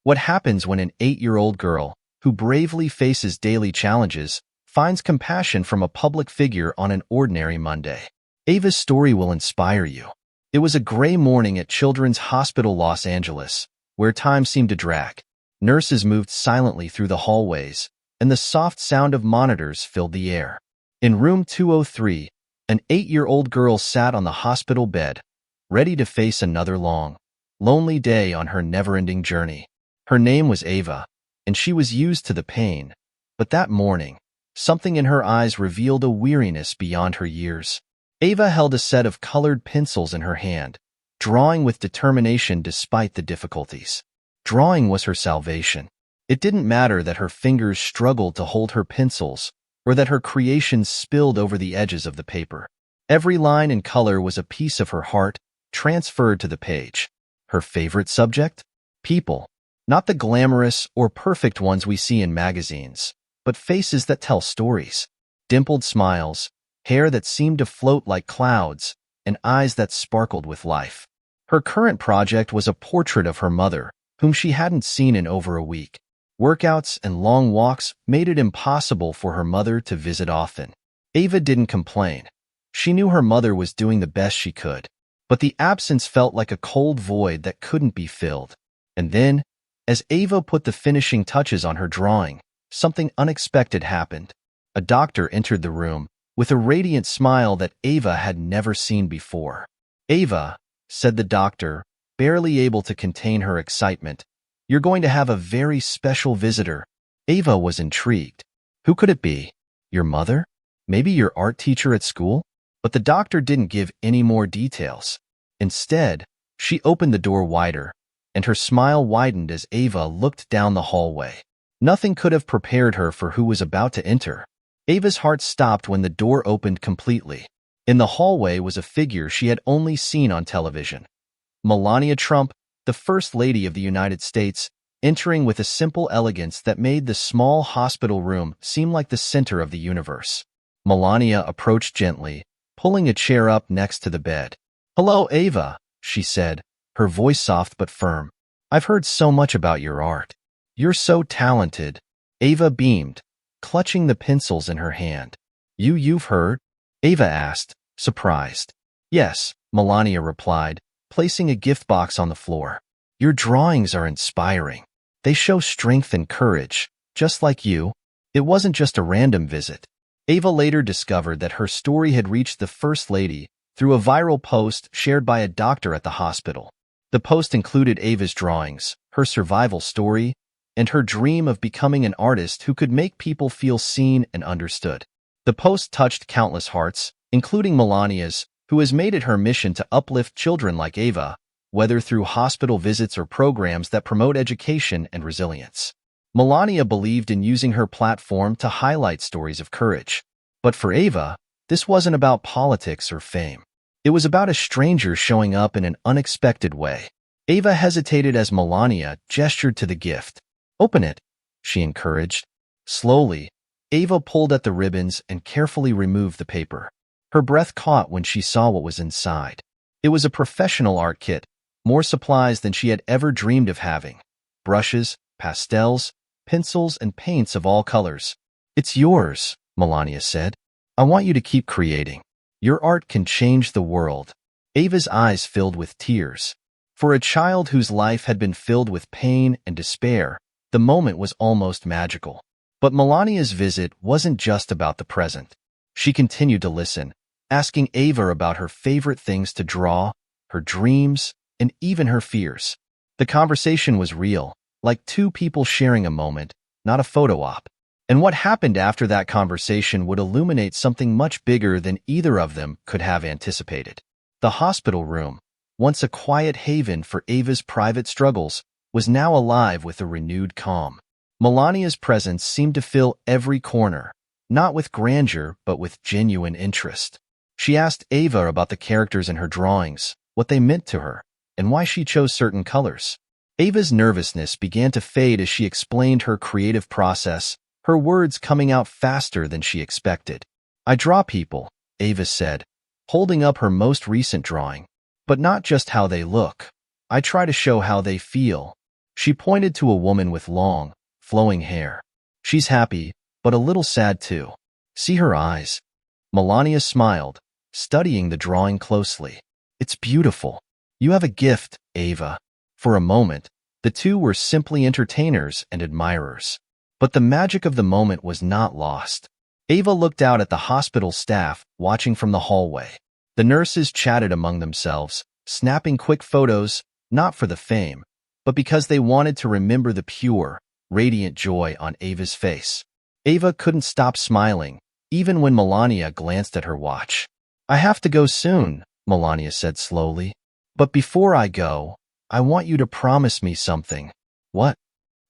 What happens when an 8-year-old girl, who bravely faces daily challenges, finds compassion from a public figure on an ordinary Monday? Ava's story will inspire you. It was a gray morning at Children's Hospital Los Angeles, where time seemed to drag. Nurses moved silently through the hallways, and the soft sound of monitors filled the air. In room 203, an 8-year-old girl sat on the hospital bed, ready to face another long, lonely day on her never-ending journey. Her name was Ava, and she was used to the pain. But that morning, something in her eyes revealed a weariness beyond her years. Ava held a set of colored pencils in her hand, drawing with determination despite the difficulties. Drawing was her salvation. It didn't matter that her fingers struggled to hold her pencils, or that her creations spilled over the edges of the paper. Every line and color was a piece of her heart, transferred to the page. Her favorite subject? People. Not the glamorous or perfect ones we see in magazines, but faces that tell stories. Dimpled smiles, hair that seemed to float like clouds, and eyes that sparkled with life. Her current project was a portrait of her mother, whom she hadn't seen in over a week. Workouts and long walks made it impossible for her mother to visit often. Ava didn't complain. She knew her mother was doing the best she could, but the absence felt like a cold void that couldn't be filled. And then, as Ava put the finishing touches on her drawing, something unexpected happened. A doctor entered the room, with a radiant smile that Ava had never seen before. "Ava," said the doctor, barely able to contain her excitement, "you're going to have a very special visitor." Ava was intrigued. Who could it be? Your mother? Maybe your art teacher at school? But the doctor didn't give any more details. Instead, she opened the door wider, and her smile widened as Ava looked down the hallway. Nothing could have prepared her for who was about to enter. Ava's heart stopped when the door opened completely. In the hallway was a figure she had only seen on television. Melania Trump, the First Lady of the United States, entering with a simple elegance that made the small hospital room seem like the center of the universe. Melania approached gently, pulling a chair up next to the bed. "Hello, Ava," she said, her voice soft but firm. "I've heard so much about your art. You're so talented." Ava beamed, clutching the pencils in her hand. You've heard?" Ava asked, surprised. "Yes," Melania replied, placing a gift box on the floor. "Your drawings are inspiring. They show strength and courage, just like you." It wasn't just a random visit. Ava later discovered that her story had reached the First Lady through a viral post shared by a doctor at the hospital. The post included Ava's drawings, her survival story, and her dream of becoming an artist who could make people feel seen and understood. The post touched countless hearts, including Melania's, who has made it her mission to uplift children like Ava, whether through hospital visits or programs that promote education and resilience. Melania believed in using her platform to highlight stories of courage. But for Ava, this wasn't about politics or fame. It was about a stranger showing up in an unexpected way. Ava hesitated as Melania gestured to the gift. "Open it," she encouraged. Slowly, Ava pulled at the ribbons and carefully removed the paper. Her breath caught when she saw what was inside. It was a professional art kit, more supplies than she had ever dreamed of having. Brushes, pastels, pencils, and paints of all colors. "It's yours," Melania said. "I want you to keep creating. Your art can change the world." Ava's eyes filled with tears. For a child whose life had been filled with pain and despair, the moment was almost magical. But Melania's visit wasn't just about the present. She continued to listen, asking Ava about her favorite things to draw, her dreams, and even her fears. The conversation was real, like two people sharing a moment, not a photo op. And what happened after that conversation would illuminate something much bigger than either of them could have anticipated. The hospital room, once a quiet haven for Ava's private struggles, was now alive with a renewed calm. Melania's presence seemed to fill every corner, not with grandeur but with genuine interest. She asked Ava about the characters in her drawings, what they meant to her, and why she chose certain colors. Ava's nervousness began to fade as she explained her creative process, her words coming out faster than she expected. "I draw people," Ava said, holding up her most recent drawing. "But not just how they look. I try to show how they feel." She pointed to a woman with long, flowing hair. She's happy, but a little sad too. See her eyes. Melania smiled, studying the drawing closely. It's beautiful. You have a gift, Ava. For a moment, the two were simply entertainers and admirers. But the magic of the moment was not lost. Ava looked out at the hospital staff, watching from the hallway. The nurses chatted among themselves, snapping quick photos, not for the fame, but because they wanted to remember the pure, radiant joy on Ava's face. Ava couldn't stop smiling, even when Melania glanced at her watch. I have to go soon, Melania said slowly. But before I go, I want you to promise me something. What?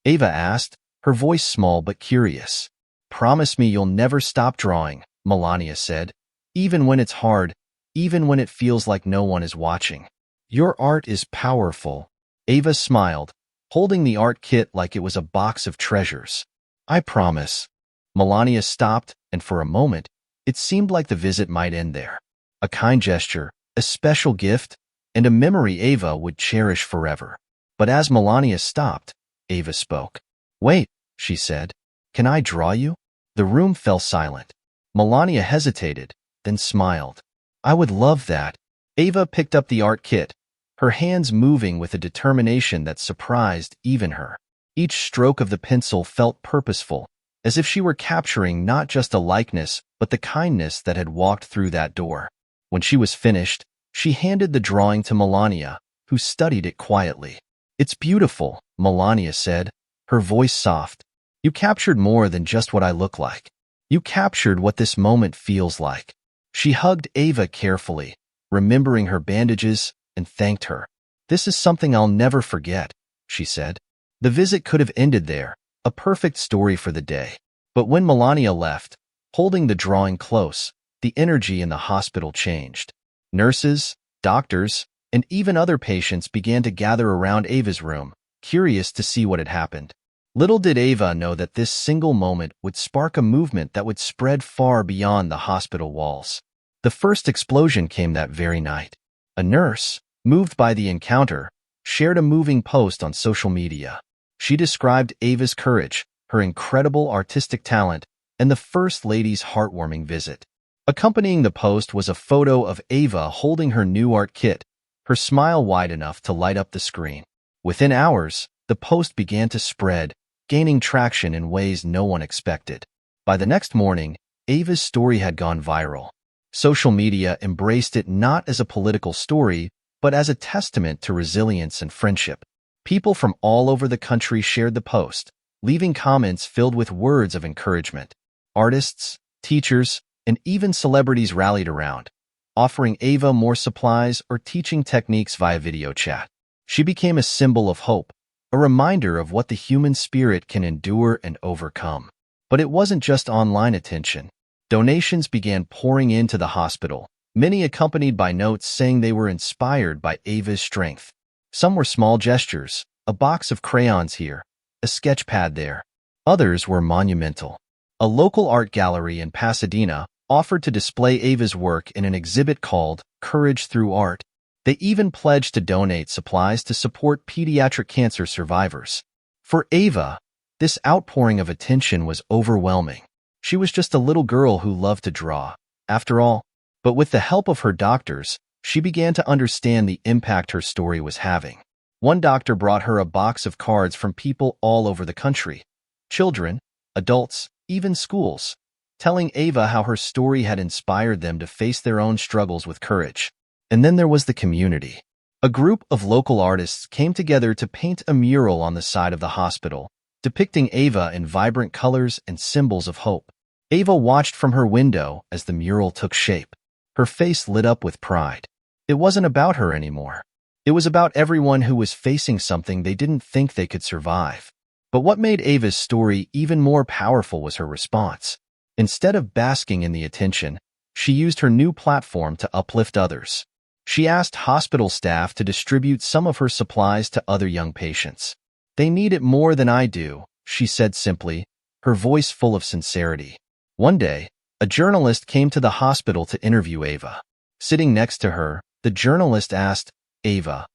Ava asked, her voice small but curious. Promise me you'll never stop drawing, Melania said. Even when it's hard, even when it feels like no one is watching. Your art is powerful. Ava smiled, holding the art kit like it was a box of treasures. I promise. Melania stopped, and for a moment, it seemed like the visit might end there. A kind gesture, a special gift, and a memory Ava would cherish forever. But as Melania stopped, Ava spoke. Wait, she said. Can I draw you? The room fell silent. Melania hesitated, then smiled. I would love that. Ava picked up the art kit, her hands moving with a determination that surprised even her. Each stroke of the pencil felt purposeful, as if she were capturing not just a likeness, but the kindness that had walked through that door. When she was finished, she handed the drawing to Melania, who studied it quietly. It's beautiful, Melania said, her voice soft. You captured more than just what I look like. You captured what this moment feels like. She hugged Ava carefully, remembering her bandages, and thanked her. This is something I'll never forget, she said. The visit could have ended there, a perfect story for the day. But when Melania left, holding the drawing close, the energy in the hospital changed. Nurses, doctors, and even other patients began to gather around Ava's room, curious to see what had happened. Little did Ava know that this single moment would spark a movement that would spread far beyond the hospital walls. The first explosion came that very night. A nurse, moved by the encounter, shared a moving post on social media. She described Ava's courage, her incredible artistic talent, and the First Lady's heartwarming visit. Accompanying the post was a photo of Ava holding her new art kit, her smile wide enough to light up the screen. Within hours, the post began to spread, gaining traction in ways no one expected. By the next morning, Ava's story had gone viral. Social media embraced it not as a political story, but as a testament to resilience and friendship. People from all over the country shared the post, leaving comments filled with words of encouragement. Artists, teachers, and even celebrities rallied around, offering Ava more supplies or teaching techniques via video chat. She became a symbol of hope, a reminder of what the human spirit can endure and overcome. But it wasn't just online attention. Donations began pouring into the hospital, many accompanied by notes saying they were inspired by Ava's strength. Some were small gestures, a box of crayons here, a sketch pad there. Others were monumental. A local art gallery in Pasadena offered to display Ava's work in an exhibit called Courage Through Art. They even pledged to donate supplies to support pediatric cancer survivors. For Ava, this outpouring of attention was overwhelming. She was just a little girl who loved to draw, after all. But with the help of her doctors, she began to understand the impact her story was having. One doctor brought her a box of cards from people all over the country, children, adults, even schools, telling Ava how her story had inspired them to face their own struggles with courage. And then there was the community. A group of local artists came together to paint a mural on the side of the hospital, depicting Ava in vibrant colors and symbols of hope. Ava watched from her window as the mural took shape. Her face lit up with pride. It wasn't about her anymore. It was about everyone who was facing something they didn't think they could survive. But what made Ava's story even more powerful was her response. Instead of basking in the attention, she used her new platform to uplift others. She asked hospital staff to distribute some of her supplies to other young patients. They need it more than I do, she said simply, her voice full of sincerity. One day, a journalist came to the hospital to interview Ava. Sitting next to her, the journalist asked, Ava,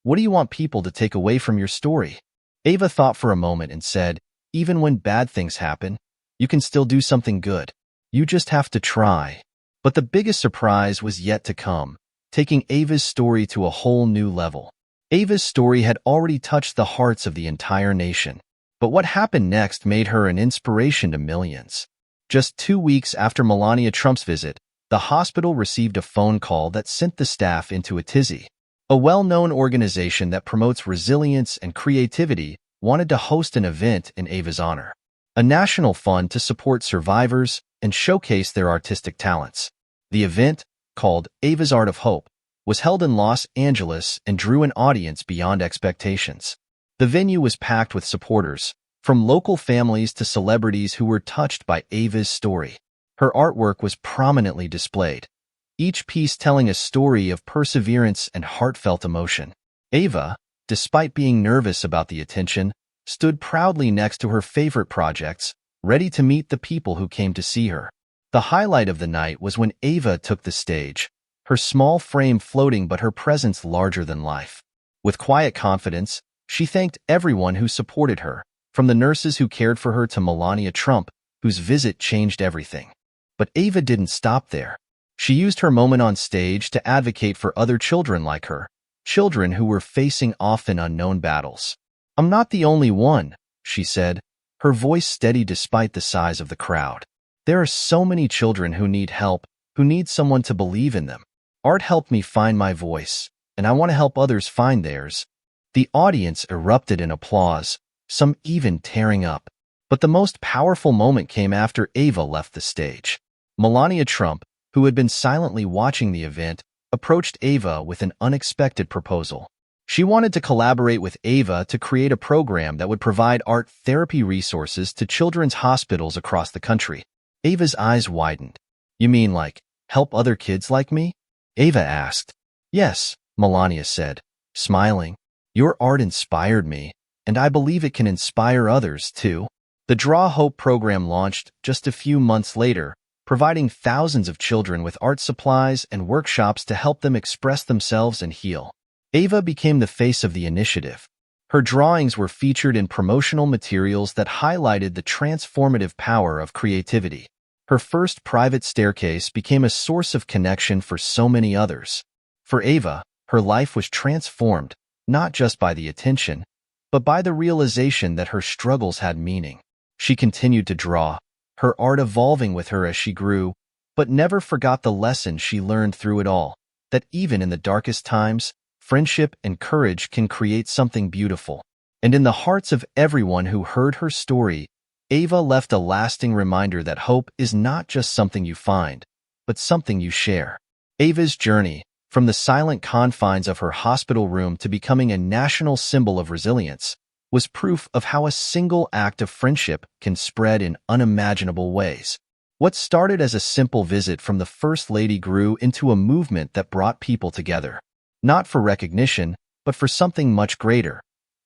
what do you want people to take away from your story? Ava thought for a moment and said, "Even when bad things happen, you can still do something good. You just have to try." But the biggest surprise was yet to come, taking Ava's story to a whole new level. Ava's story had already touched the hearts of the entire nation. But what happened next made her an inspiration to millions. Just 2 weeks after Melania Trump's visit, the hospital received a phone call that sent the staff into a tizzy. A well-known organization that promotes resilience and creativity wanted to host an event in Ava's honor. A national fund to support survivors and showcase their artistic talents. The event, called Ava's Art of Hope, was held in Los Angeles and drew an audience beyond expectations. The venue was packed with supporters, from local families to celebrities who were touched by Ava's story. Her artwork was prominently displayed, each piece telling a story of perseverance and heartfelt emotion. Ava, despite being nervous about the attention, stood proudly next to her favorite projects, ready to meet the people who came to see her. The highlight of the night was when Ava took the stage, her small frame floating but her presence larger than life. With quiet confidence, she thanked everyone who supported her, from the nurses who cared for her to Melania Trump, whose visit changed everything. But Ava didn't stop there. She used her moment on stage to advocate for other children like her, children who were facing often unknown battles. "I'm not the only one," she said, her voice steady despite the size of the crowd. "There are so many children who need help, who need someone to believe in them. Art helped me find my voice, and I want to help others find theirs." The audience erupted in applause, some even tearing up. But the most powerful moment came after Ava left the stage. Melania Trump, who had been silently watching the event, approached Ava with an unexpected proposal. She wanted to collaborate with Ava to create a program that would provide art therapy resources to children's hospitals across the country. Ava's eyes widened. "You mean like, help other kids like me?" Ava asked. "Yes," Melania said, smiling. "Your art inspired me, and I believe it can inspire others, too." The Draw Hope program launched just a few months later, providing thousands of children with art supplies and workshops to help them express themselves and heal. Ava became the face of the initiative. Her drawings were featured in promotional materials that highlighted the transformative power of creativity. Her first private staircase became a source of connection for so many others. For Ava, her life was transformed, not just by the attention, but by the realization that her struggles had meaning. She continued to draw, her art evolving with her as she grew, but never forgot the lesson she learned through it all, that even in the darkest times, friendship and courage can create something beautiful. And in the hearts of everyone who heard her story, Ava left a lasting reminder that hope is not just something you find, but something you share. Ava's journey, from the silent confines of her hospital room to becoming a national symbol of resilience, was proof of how a single act of friendship can spread in unimaginable ways. What started as a simple visit from the First Lady grew into a movement that brought people together, not for recognition, but for something much greater,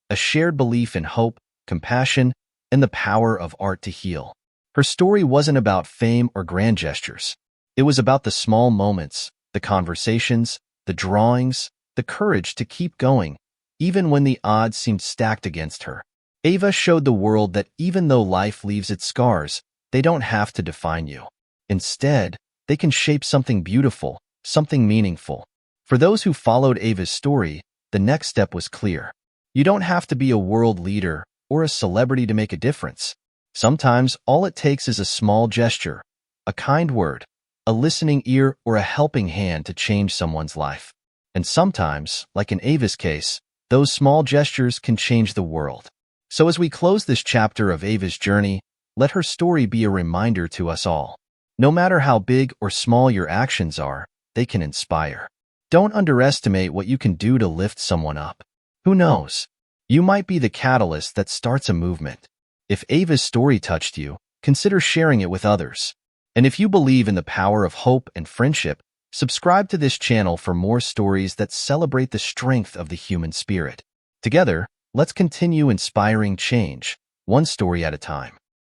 a shared belief in hope, compassion, and the power of art to heal. Her story wasn't about fame or grand gestures. It was about the small moments, the conversations, the drawings, the courage to keep going, even when the odds seemed stacked against her. Ava showed the world that even though life leaves its scars, they don't have to define you. Instead, they can shape something beautiful, something meaningful. For those who followed Ava's story, the next step was clear. You don't have to be a world leader or a celebrity to make a difference. Sometimes all it takes is a small gesture, a kind word, a listening ear, or a helping hand to change someone's life. And sometimes, like in Ava's case, those small gestures can change the world. So as we close this chapter of Ava's journey, let her story be a reminder to us all. No matter how big or small your actions are, they can inspire. Don't underestimate what you can do to lift someone up. Who knows? You might be the catalyst that starts a movement. If Ava's story touched you, consider sharing it with others. And if you believe in the power of hope and friendship, subscribe to this channel for more stories that celebrate the strength of the human spirit. Together, let's continue inspiring change, one story at a time.